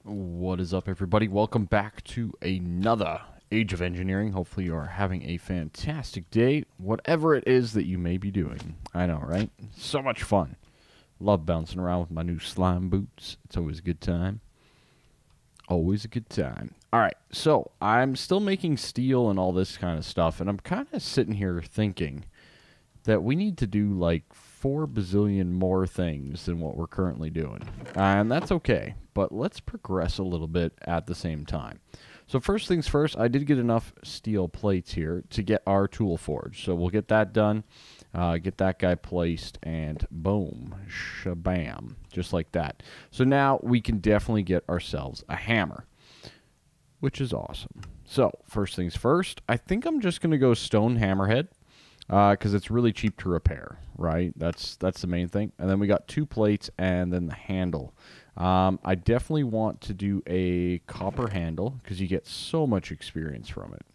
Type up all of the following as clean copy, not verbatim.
What is up, everybody? Welcome back to another Age of Engineering. Hopefully you are having a fantastic day, whatever it is that you may be doing. I know, right? So much fun. Love bouncing around with my new slime boots. It's always a good time. Always a good time. Alright, so I'm still making steel and all this kind of stuff, and I'm kind of sitting here thinking that we need to do like 4 bazillion more things than what we're currently doing. And that's okay, but let's progress a little bit at the same time. So first things first, I did get enough steel plates here to get our tool forge. So we'll get that done, get that guy placed, and boom, shabam, just like that. So now we can definitely get ourselves a hammer, which is awesome. So first things first, I think I'm just going to go stone hammerhead. Because it's really cheap to repair, right? That's the main thing. And then we got 2 plates and then the handle. I definitely want to do a copper handle because you get so much experience from it.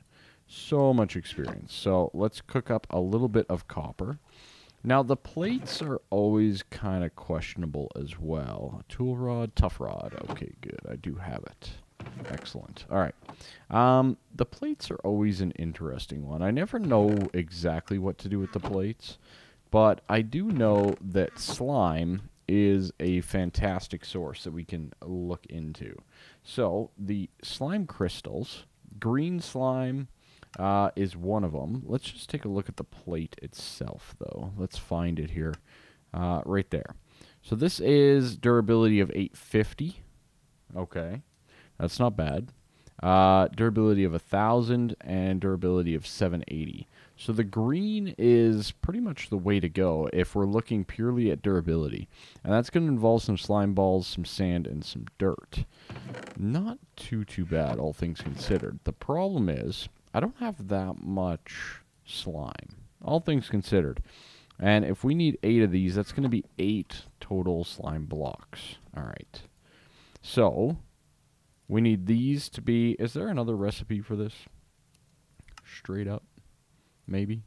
So much experience. So let's cook up a little bit of copper. Now, the plates are always kind of questionable as well. Tool rod, tough rod. Okay, good. I do have it. Excellent. All right. The plates are always an interesting one. I never know exactly what to do with the plates, but I do know that slime is a fantastic source that we can look into. So the slime crystals, green slime is one of them. Let's just take a look at the plate itself, though. Let's find it here. Right there. So this is durability of 850. Okay. That's not bad. Durability of 1,000 and durability of 780. So the green is pretty much the way to go if we're looking purely at durability. And that's going to involve some slime balls, some sand, and some dirt. Not too bad, all things considered. The problem is, I don't have that much slime, all things considered. And if we need 8 of these, that's going to be 8 total slime blocks. All right. So we need these to be... Is there another recipe for this? Straight up? Maybe?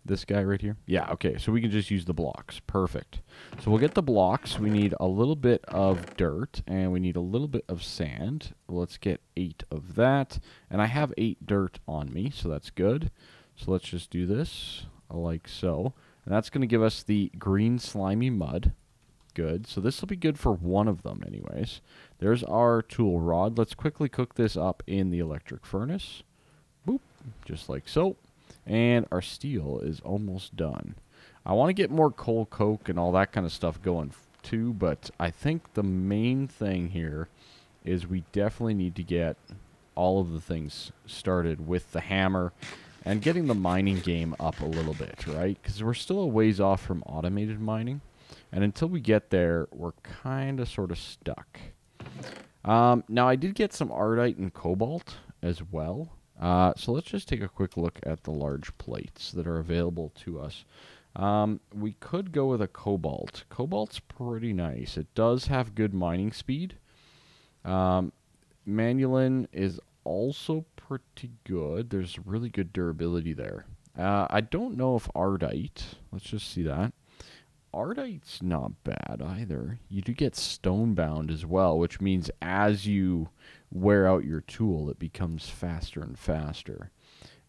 This guy right here? Yeah, okay. So we can just use the blocks. Perfect. So we'll get the blocks. We need a little bit of dirt, and we need a little bit of sand. Let's get 8 of that. And I have 8 dirt on me, so that's good. So let's just do this like so. And that's going to give us the green slimy mud. Good. So this will be good for one of them anyways. There's our tool rod. Let's quickly cook this up in the electric furnace. Boop. Just like so. And our steel is almost done. I want to get more coal coke and all that kind of stuff going too, but I think the main thing here is we definitely need to get all of the things started with the hammer and getting the mining game up a little bit, right? Because we're still a ways off from automated mining. And until we get there, we're kind of sort of stuck. Now, I did get some ardite and cobalt as well. So let's just take a quick look at the large plates that are available to us. We could go with a cobalt. Cobalt's pretty nice. It does have good mining speed. Manulin is also pretty good. There's really good durability there. I don't know if ardite... Let's just see that. Ardite's not bad either. You do get stone bound as well, which means as you wear out your tool, it becomes faster and faster.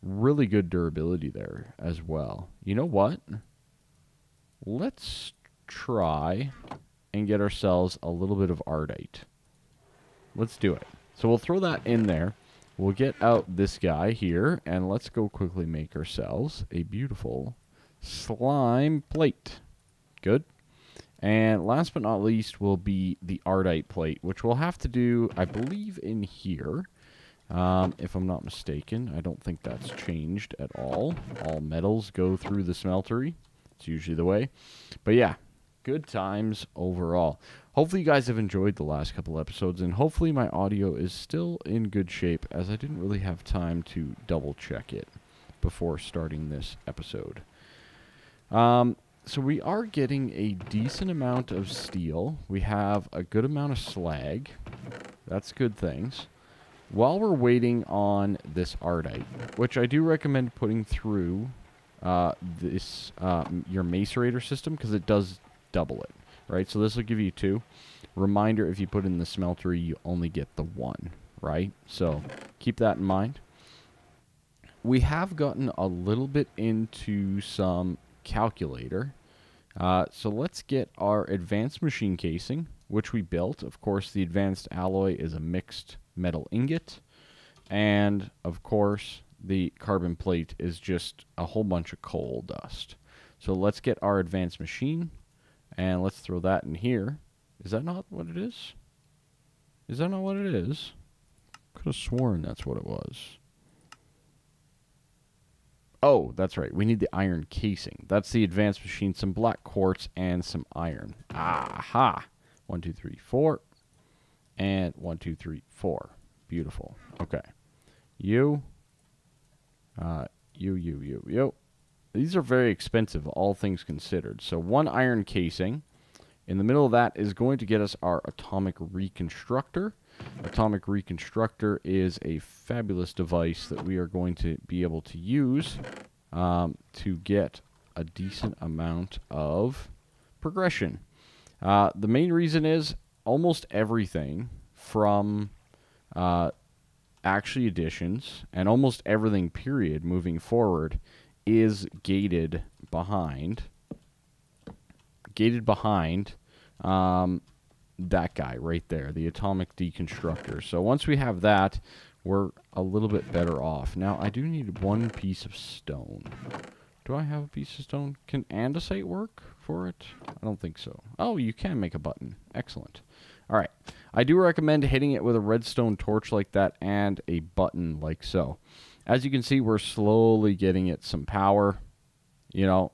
Really good durability there as well. You know what? Let's try and get ourselves a little bit of ardite. Let's do it. So we'll throw that in there. We'll get out this guy here, and let's go quickly make ourselves a beautiful slime plate. Good. And last but not least will be the ardite plate, which we'll have to do, I believe, in here. If I'm not mistaken. I don't think that's changed at all. All metals go through the smeltery. It's usually the way. But yeah, good times overall. Hopefully you guys have enjoyed the last couple episodes, and hopefully my audio is still in good shape, as I didn't really have time to double check it before starting this episode. So we are getting a decent amount of steel. We have a good amount of slag. That's good things. While we're waiting on this ardite, which I do recommend putting through your macerator system, because it does double it, right? So this will give you 2. Reminder, if you put in the smeltery, you only get the one, right? So keep that in mind. We have gotten a little bit into some calculator. So let's get our advanced machine casing, which we built. Of course, the advanced alloy is a mixed metal ingot. And, of course, the carbon plate is just a whole bunch of coal dust. So let's get our advanced machine, and let's throw that in here. Is that not what it is? Is that not what it is? Could have sworn that's what it was. Oh, that's right. We need the iron casing. That's the advanced machine. Some black quartz and some iron. Aha! 1, 2, 3, 4. And 1, 2, 3, 4. Beautiful. Okay. You. These are very expensive, all things considered. So 1 iron casing. In the middle of that is going to get us our atomic reconstructor. Atomic reconstructor is a fabulous device that we are going to be able to use to get a decent amount of progression. The main reason is almost everything from actually additions and almost everything period moving forward is gated behind that guy right there, the atomic deconstructor. So once we have that, we're a little bit better off. Now, I do need 1 piece of stone. Do I have a piece of stone? Can andesite work for it? I don't think so. Oh, you can make a button. Excellent. All right. I do recommend hitting it with a redstone torch like that and a button like so. As you can see, we're slowly getting it some power. You know,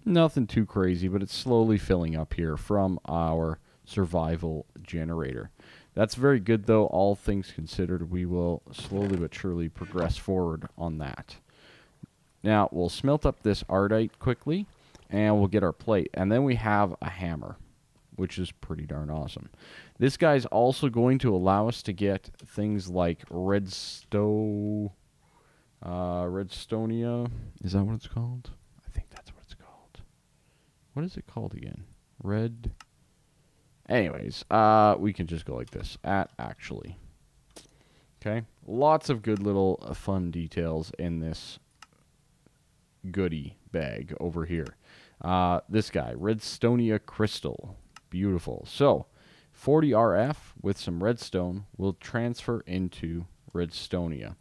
nothing too crazy, but it's slowly filling up here from our survival generator. That's very good, though. All things considered, we will slowly but surely progress forward on that. Now, we'll smelt up this ardite quickly, and we'll get our plate. And then we have a hammer, which is pretty darn awesome. This guy's also going to allow us to get things like redstonia. Is that what it's called? I think that's what it's called. What is it called again? Anyways, we can just go like this. Actually. Okay. Lots of good little fun details in this goodie bag over here. This guy, redstonia crystal. Beautiful. So, 40 RF with some redstone will transfer into redstonia.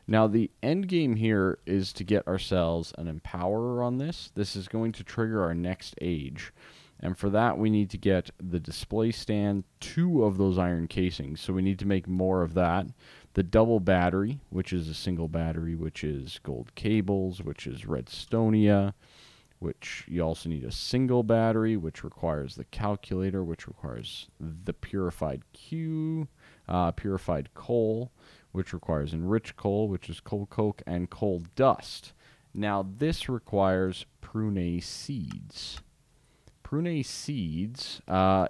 Now, the end game here is to get ourselves an empowerer on this. This is going to trigger our next age. And for that, we need to get the display stand, 2 of those iron casings. So we need to make more of that. The double battery, which is a single battery, which is gold cables, which is redstonia, which you also need a single battery, which requires the calculator, which requires the purified coal, which requires enriched coal, which is coal coke, and coal dust. Now, this requires prune seeds. Prune seeds,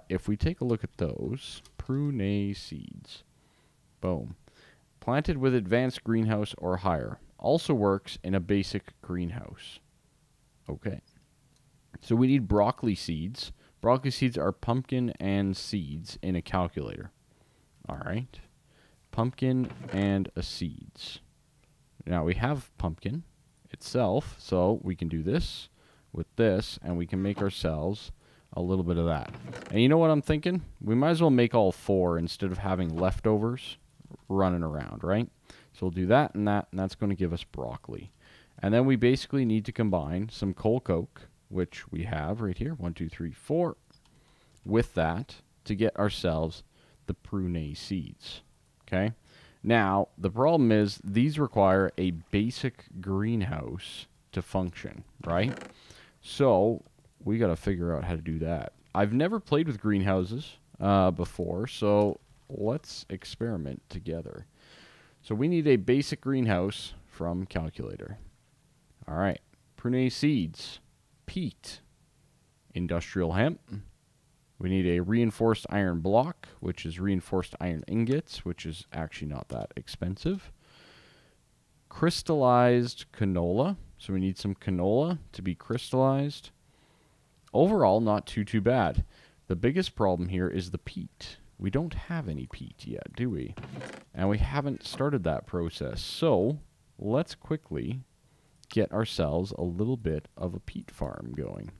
if we take a look at those, prune seeds, boom, planted with advanced greenhouse or higher, also works in a basic greenhouse. Okay, so we need broccoli seeds. Broccoli seeds are pumpkin and seeds in a calculator. All right, pumpkin and a seeds. Now we have pumpkin itself, so we can do this with this, and we can make ourselves a little bit of that. And you know what I'm thinking? We might as well make all 4 instead of having leftovers running around, right? So we'll do that, and that's going to give us broccoli. And then we basically need to combine some coal coke, which we have right here, 1, 2, 3, 4, with that to get ourselves the prune seeds. Okay? Now, the problem is these require a basic greenhouse to function, right? So we got to figure out how to do that. I've never played with greenhouses before, so let's experiment together. So we need a basic greenhouse from calculator. All right, prune seeds, peat, industrial hemp. We need a reinforced iron block, which is reinforced iron ingots, which is actually not that expensive. Crystallized canola. So we need some canola to be crystallized. Overall, not too bad. The biggest problem here is the peat. We don't have any peat yet, do we? And we haven't started that process. So let's quickly get ourselves a little bit of a peat farm going.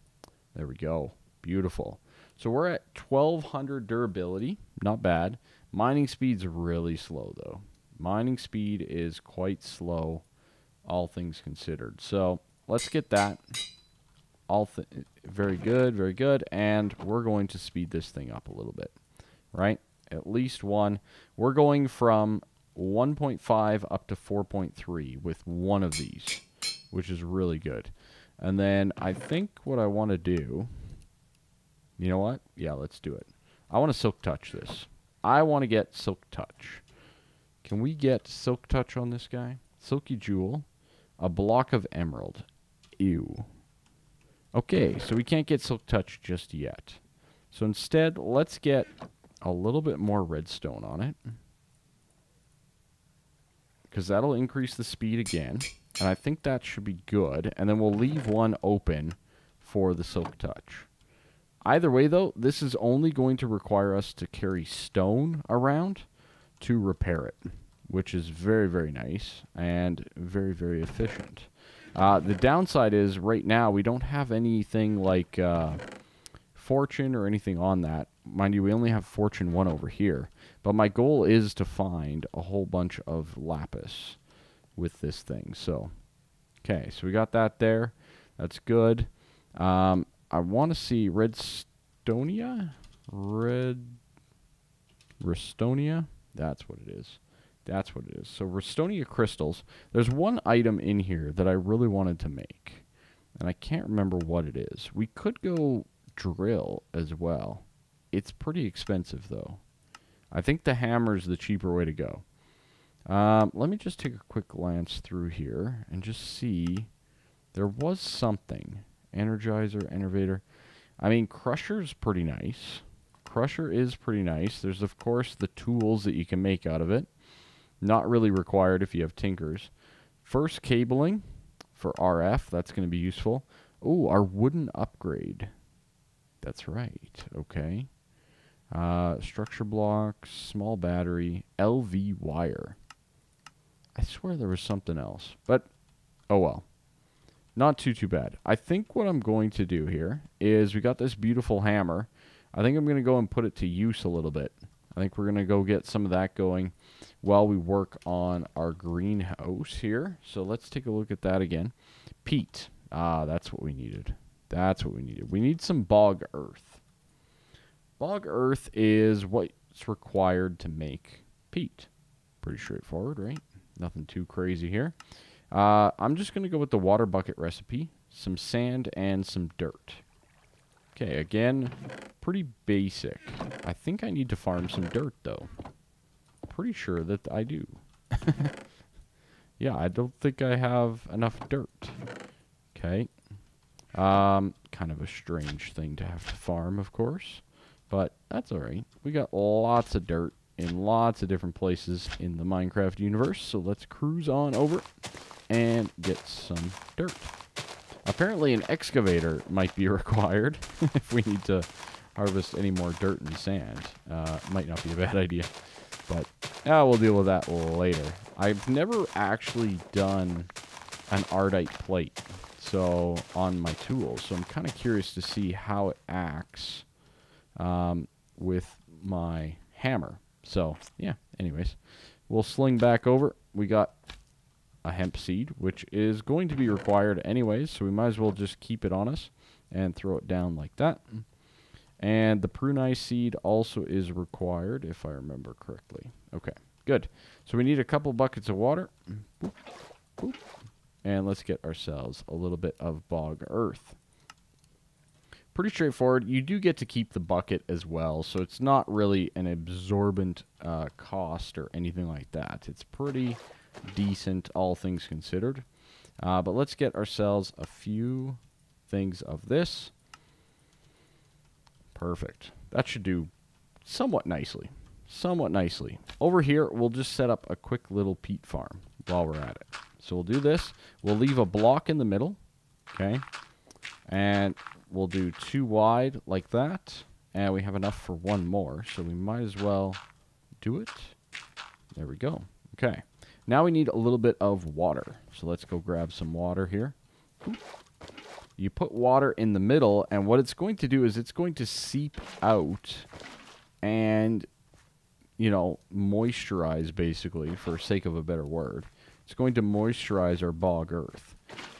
There we go. Beautiful. So we're at 1200 durability. Not bad. Mining speed's really slow, though. Mining speed is quite slow, all things considered. So let's get that. Very good, very good. And we're going to speed this thing up a little bit, right? At least one. We're going from 1.5 up to 4.3 with one of these, which is really good. And then I think what I want to do, you know what? Yeah, let's do it. I want to silk touch this. I want to get silk touch. Can we get silk touch on this guy? Silky jewel. A block of emerald. Ew. Okay, so we can't get silk touch just yet. So instead, let's get a little bit more redstone on it, because that'll increase the speed again. And I think that should be good. And then we'll leave one open for the silk touch. Either way, though, this is only going to require us to carry stone around to repair it, which is very, very nice and very, very efficient. The downside is right now we don't have anything like fortune or anything on that. Mind you, we only have fortune 1 over here. But my goal is to find a whole bunch of lapis with this thing. So, okay, so we got that there. That's good. I want to see Redstonia? Restonia? That's what it is. That's what it is. So Restonia crystals. There's one item in here that I really wanted to make, and I can't remember what it is. We could go drill as well. It's pretty expensive, though. I think the hammer is the cheaper way to go. Let me just take a quick glance through here and just see. There was something. Energizer, Enervator. I mean, Crusher's pretty nice. Crusher is pretty nice. There's, of course, the tools that you can make out of it. Not really required if you have tinkers. First cabling for RF. That's going to be useful. Oh, our wooden upgrade. That's right. Okay. Structure blocks, small battery, LV wire. I swear there was something else. But, oh well. Not too bad. I think what I'm going to do here is we got this beautiful hammer. I think I'm going to go and put it to use a little bit. I think we're going to go get some of that going while we work on our greenhouse here. So let's take a look at that again. Peat. Ah, that's what we needed. That's what we needed. We need some bog earth. Bog earth is what's required to make peat. Pretty straightforward, right? Nothing too crazy here. I'm just going to go with the water bucket recipe. Some sand and some dirt. Okay, again, pretty basic. I think I need to farm some dirt, though. Pretty sure that I do. Yeah, I don't think I have enough dirt. Okay. Kind of a strange thing to have to farm, of course. But that's alright. We got lots of dirt in lots of different places in the Minecraft universe. So let's cruise on over and get some dirt. Apparently an excavator might be required if we need to harvest any more dirt and sand. Might not be a bad idea. But we'll deal with that later. I've never actually done an Ardite plate on my tools. So I'm kind of curious to see how it acts with my hammer. So, yeah, anyways. We'll sling back over. We got a hemp seed, which is going to be required anyways, so we might as well just keep it on us and throw it down like that. And the prunei seed also is required, if I remember correctly. Okay, good. So we need a couple buckets of water. Boop, boop. And let's get ourselves a little bit of bog earth. Pretty straightforward. You do get to keep the bucket as well, so it's not really an absorbent cost or anything like that. It's pretty decent, all things considered. But let's get ourselves a few things of this. Perfect. That should do somewhat nicely. Somewhat nicely. Over here, we'll just set up a quick little peat farm while we're at it. So we'll do this. We'll leave a block in the middle. Okay. And we'll do 2 wide like that. And we have enough for one more, so we might as well do it. There we go. Okay. Now we need a little bit of water. So let's go grab some water here. You put water in the middle, and what it's going to do is it's going to seep out and, you know, moisturize, basically, for sake of a better word. It's going to moisturize our bog earth.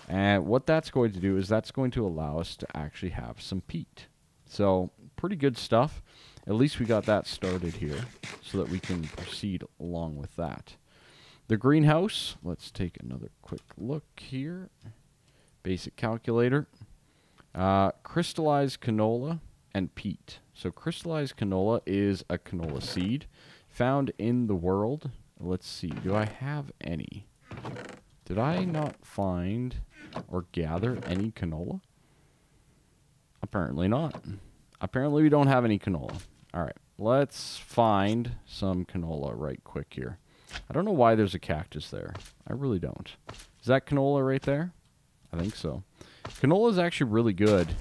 And what that's going to do is that's going to allow us to actually have some peat. So, pretty good stuff. At least we got that started here so that we can proceed along with that. The greenhouse, let's take another quick look here. Basic calculator. Crystallized canola and peat. So crystallized canola is a canola seed found in the world. Let's see, do I have any? Did I not find or gather any canola? Apparently not. Apparently we don't have any canola. Alright, let's find some canola right quick here. I don't know why there's a cactus there. I really don't. Is that canola right there? I think so. Canola is actually really good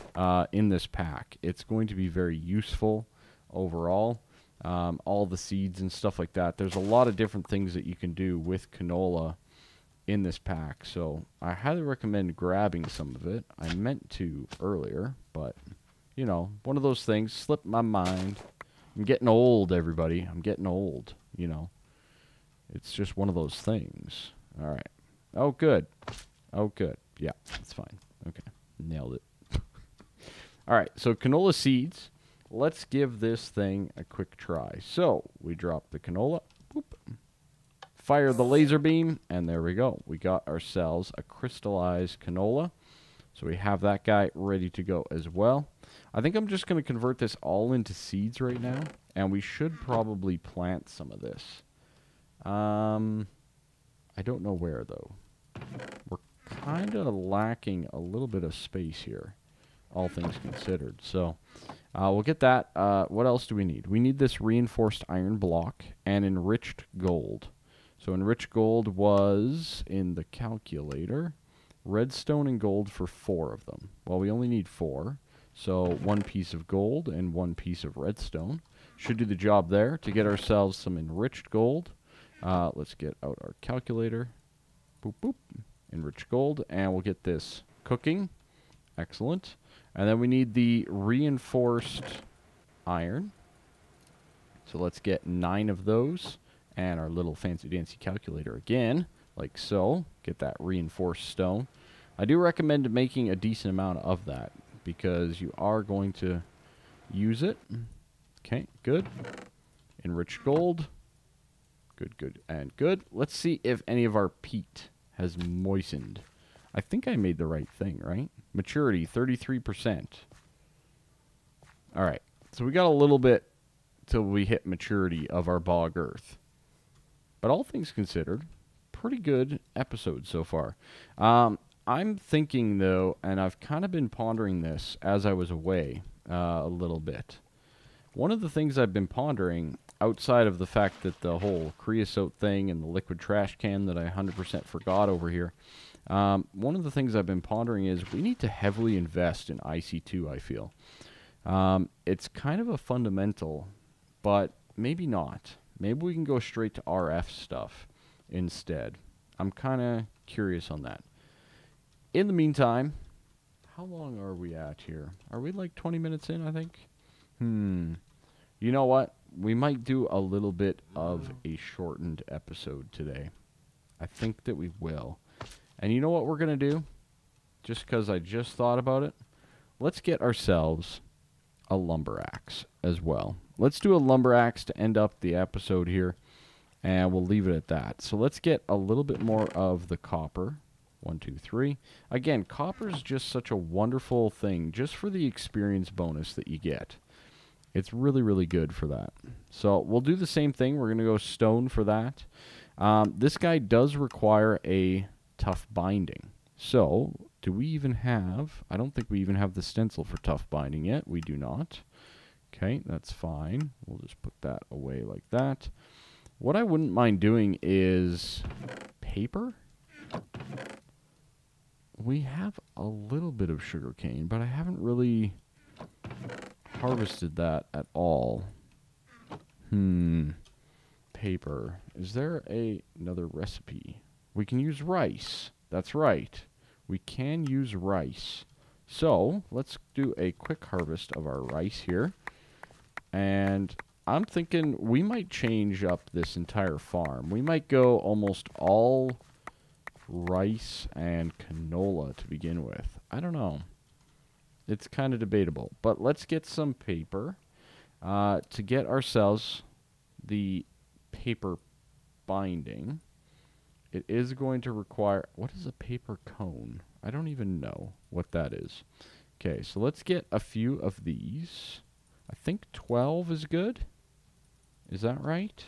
in this pack. It's going to be very useful overall. All the seeds and stuff like that. There's a lot of different things that you can do with canola in this pack. So I highly recommend grabbing some of it. I meant to earlier, but, you know, one of those things slipped my mind. I'm getting old, everybody. I'm getting old, you know. It's just one of those things. All right. Oh, good. Oh, good. Yeah, that's fine. Okay. Nailed it. All right. So canola seeds. Let's give this thing a quick try. So we drop the canola. Boop. Fire the laser beam. And there we go. We got ourselves a crystallized canola. So we have that guy ready to go as well. I think I'm just going to convert this all into seeds right now. And we should probably plant some of this. I don't know where, though. We're kind of lacking a little bit of space here, all things considered. So we'll get that. What else do we need? We need this reinforced iron block and enriched gold. So enriched gold was in the calculator. Redstone and gold for 4 of them. Well, we only need 4. So 1 piece of gold and 1 piece of redstone. Should do the job there to get ourselves some enriched gold. Let's get out our calculator. Boop, boop. Enriched gold. And we'll get this cooking. Excellent. And then we need the reinforced iron. So let's get 9 of those. And our little fancy-dancy calculator again. Like so. Get that reinforced stone. I do recommend making a decent amount of that, because you are going to use it. Okay, good. Enriched gold. Good, good, and good. Let's see if any of our peat has moistened. I think I made the right thing, right? Maturity, 33%. All right, so we got a little bit till we hit maturity of our bog earth. But all things considered, pretty good episode so far. I'm thinking, though, and I've kind of been pondering this as I was away a little bit. One of the things I've been pondering, outside of the fact that the whole creosote thing and the liquid trash can that I 100% forgot over here, one of the things I've been pondering is we need to heavily invest in IC2, I feel. It's kind of a fundamental, but maybe not. Maybe we can go straight to RF stuff instead. I'm kind of curious on that. In the meantime, how long are we at here? Are we like 20 minutes in, I think? You know what? We might do a little bit of a shortened episode today. I think that we will. And you know what we're going to do? Just because I just thought about it. Let's get ourselves a lumber axe as well. Let's do a lumber axe to end up the episode here. And we'll leave it at that. So let's get a little bit more of the copper. 1, 2, 3. Again, copper is just such a wonderful thing just for the experience bonus that you get. It's really, really good for that. So we'll do the same thing. We're going to go stone for that. This guy does require a tough binding. So do we even have... I don't think we even have the stencil for tough binding yet. We do not. Okay, that's fine. We'll just put that away like that. What I wouldn't mind doing is paper. We have a little bit of sugarcane, but I haven't really harvested that at all. Paper. Is there another recipe? We can use rice. That's right. We can use rice. So, let's do a quick harvest of our rice here. And I'm thinking we might change up this entire farm. We might go almost all rice and canola to begin with. I don't know. It's kind of debatable. But let's get some paper to get ourselves the paper binding. It is going to require... What is a paper cone? I don't even know what that is. Okay, so let's get a few of these. I think 12 is good. Is that right?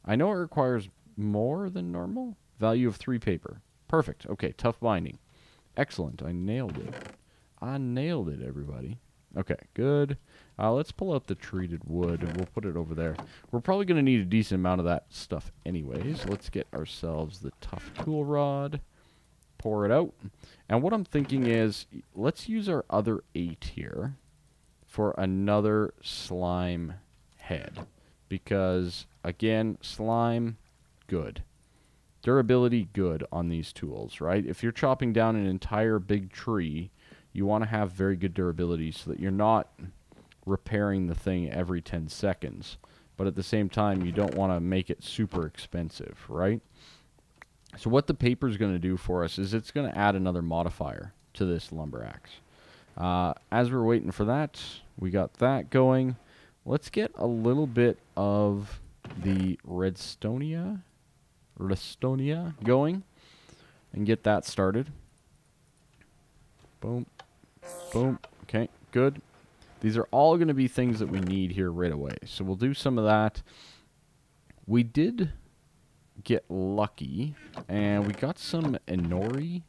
I know it requires more than normal. Value of 3 paper. Perfect. Okay, tough binding. Excellent. I nailed it. I nailed it, everybody. Okay, good. Let's pull out the treated wood, and we'll put it over there. We're probably going to need a decent amount of that stuff anyways. Let's get ourselves the tough tool rod. Pour it out. And what I'm thinking is, let's use our other 8 here for another slime head. Because, again, slime, good. Durability, good on these tools, right? If you're chopping down an entire big tree, you want to have very good durability so that you're not repairing the thing every 10 seconds. But at the same time, you don't want to make it super expensive, right? So what the paper is going to do for us is it's going to add another modifier to this lumber axe. As we're waiting for that, we got that going. Let's get a little bit of the redstonia going and get that started. Boom. Boom. Okay, good. These are all going to be things that we need here right away. So we'll do some of that. We did get lucky, and we got some Inori.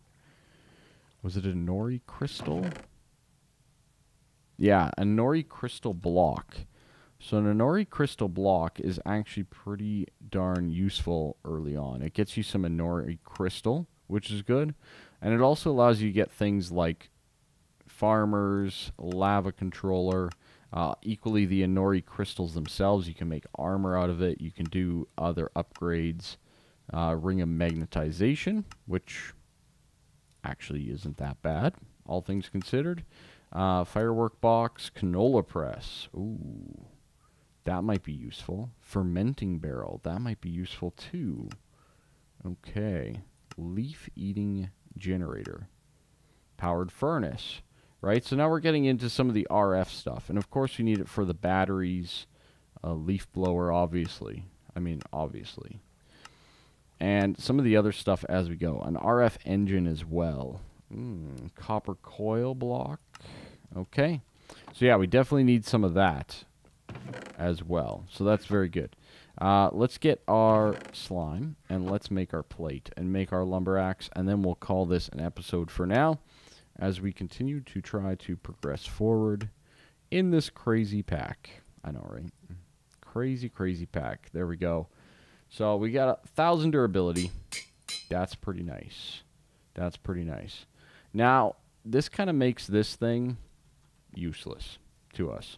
Was it an Inori crystal? Yeah, a Inori crystal block. So an Inori crystal block is actually pretty darn useful early on. It gets you some Inori crystal, which is good. And it also allows you to get things like farmers, lava controller, equally the Inori crystals themselves. You can make armor out of it. You can do other upgrades. Ring of magnetization, which actually isn't that bad, all things considered. Firework box, canola press. Ooh, that might be useful. Fermenting barrel, that might be useful too. Okay, leaf eating generator. Powered furnace. Right, so now we're getting into some of the RF stuff. And of course you need it for the batteries, leaf blower, obviously. I mean, obviously. And some of the other stuff as we go. An RF engine as well. Copper coil block. Okay. So yeah, we definitely need some of that as well. So that's very good. Let's get our slime, and let's make our plate, and make our lumber axe, and then we'll call this an episode for now, as we continue to try to progress forward in this crazy pack. I know, right? Crazy, crazy pack. There we go. So we got 1,000 durability. That's pretty nice. That's pretty nice. Now, this kind of makes this thing useless to us.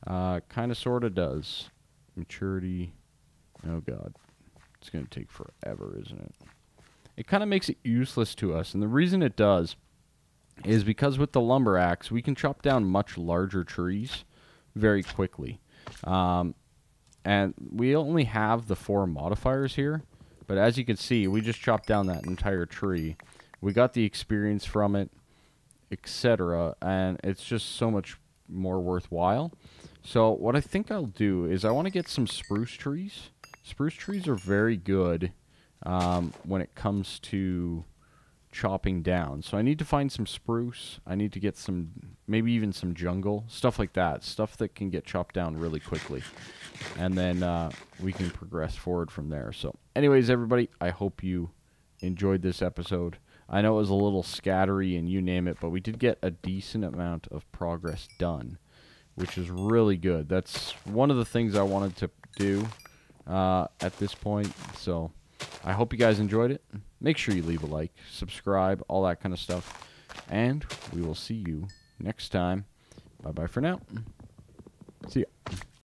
Kind of, sort of does. Maturity. Oh, God. It's going to take forever, isn't it? It kind of makes it useless to us. And the reason it does is because with the lumber axe, we can chop down much larger trees very quickly. And we only have the 4 modifiers here. But as you can see, we just chopped down that entire tree. We got the experience from it, etc. And it's just so much more worthwhile. So what I think I'll do is I want to get some spruce trees. Spruce trees are very good when it comes to chopping down. So I need to find some spruce. I need to get some, maybe even some jungle, stuff like that. Stuff that can get chopped down really quickly. And then we can progress forward from there. So anyways, everybody, I hope you enjoyed this episode. I know it was a little scattery and you name it, but we did get a decent amount of progress done, which is really good. That's one of the things I wanted to do at this point. So I hope you guys enjoyed it. Make sure you leave a like, subscribe, all that kind of stuff. And we will see you next time. Bye-bye for now. See ya.